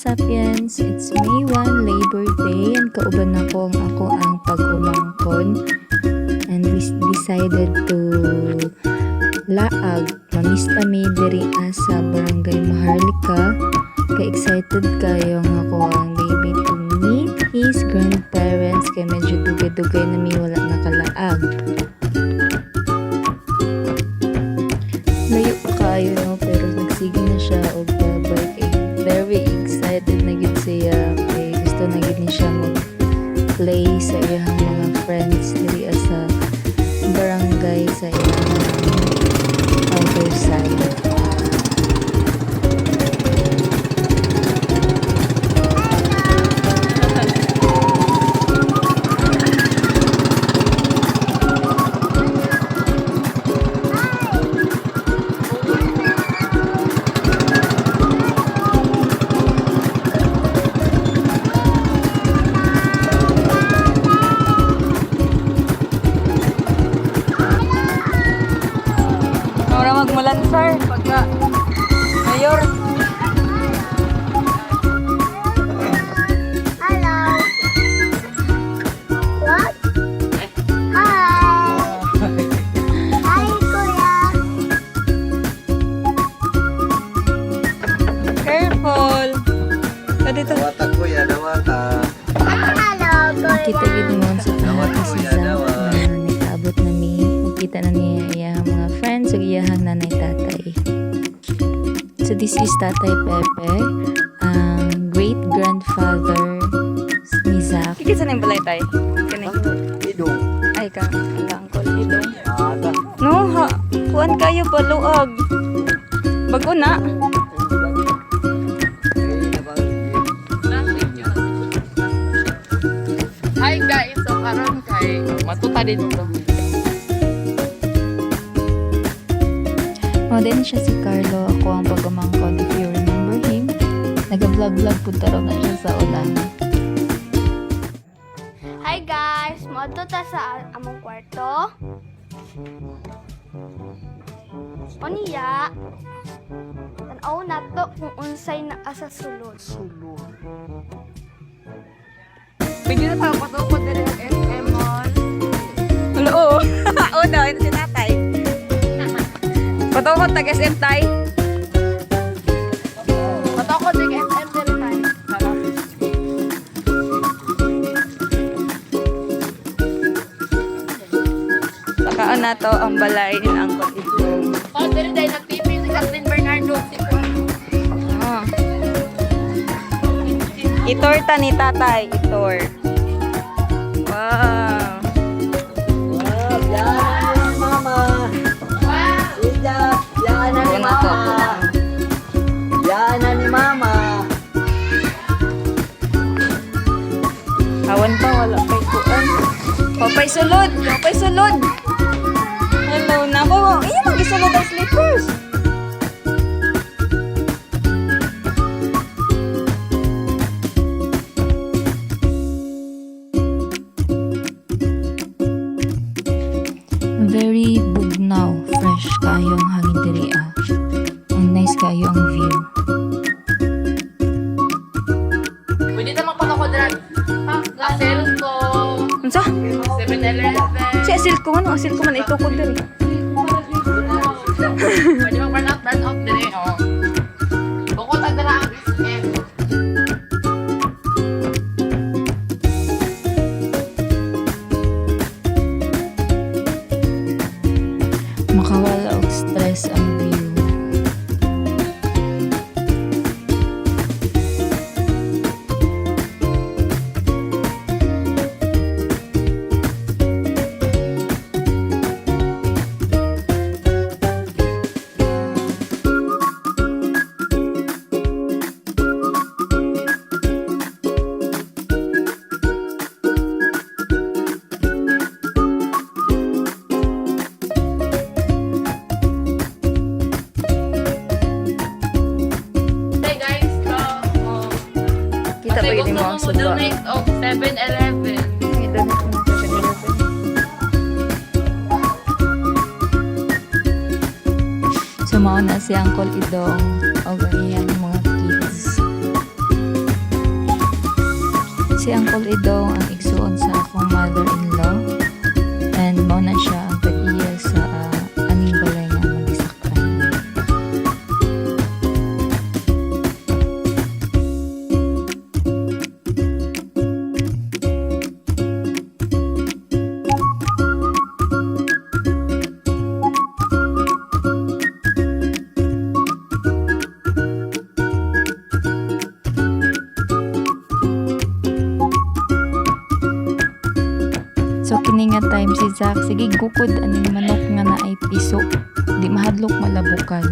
Sapiens, it's May 1, Labor Day, and kauban ako ang pag-umangkon, and we decided to laag mamista mi diri sa Barangay Maharlika. Ka-excited kayo nga ako ang baby to meet his grandparents, kay medyo dugay-dugay na mi wala nakalaag. Layo pa kayo, no? Pero nagsige na siya og babay, kay very excited na gid siya, kay gusto na gid ni siya mag-play sa iyang mga friends diri sa barangay sa iyang other side. Magmulan sir, pagka mayor. Hello. What? Hi. Hi, Kuya. Careful. Dito. Dawata kuya, dawata. Hello, Kuya. Kita gid mo sa tahat si Zach na nakaabot na mi. Kita na niya iyang mga friends ug iyang nanay tatay. So this is Tatay Pepe, great grandfather ni Zach. Kikisa na yung balay tay? Kani? Idong. Ay ka, Uncle Idong. Aga. No ha, kuan kayo paluag. Bago na. Hi guys, so karon kay matuta dito. Din siya si Carlo, ako ang pagumangkon, if you remember him. Nag-vlog-vlog po taro na siya sa ulan. Hi guys, moto ta sa among kwarto. Oniya. Tan-aw na to kung unsay na asa sulod. Pwede na tayo patukod din ang SM on. Oo. Oo daw, ito si tatay. Patukot tag SM tay. Patukod din SM din tayo. Takaan na to ang balay ni Uncle Idong. Oh, dili dahil nag-TV si Catherine Bernardo. Ah. Itor ta ni tatay, itor. Wow. Wow, yan ni mama. Ida, yan na ni Buo na to. mama. Yan na ni mama. Awan pa, wala pa'y kuan. Papay sulod! Papay sulod! Hello, nako. Iyo, mag-isulod ang slippers. Very bugnaw, fresh kayo ang hangin diri ah. And nice kayo ang view. Pwede na magpatukod din. Ha? Lasel ko. Unsa? 7-Eleven. Si asil ko man, asil ko man itukod diri. Pwede mag-burn out din eh. Oh. Bukod ang dala ang SM. Makawala og stress ang view. Hey guys, Kita pa gid mo ang suba. donate of 7-Eleven. So mao na si Uncle Idong og ang iyang mga kids. Si Uncle Idong ang igsuon sa akong mother-in-law. And mo na siya ang tag-iya sa aning balay nga among gisaktan. So kini nga time si Zach, sige gukod aning manok nga naay piso. Di mahadlok malabukan.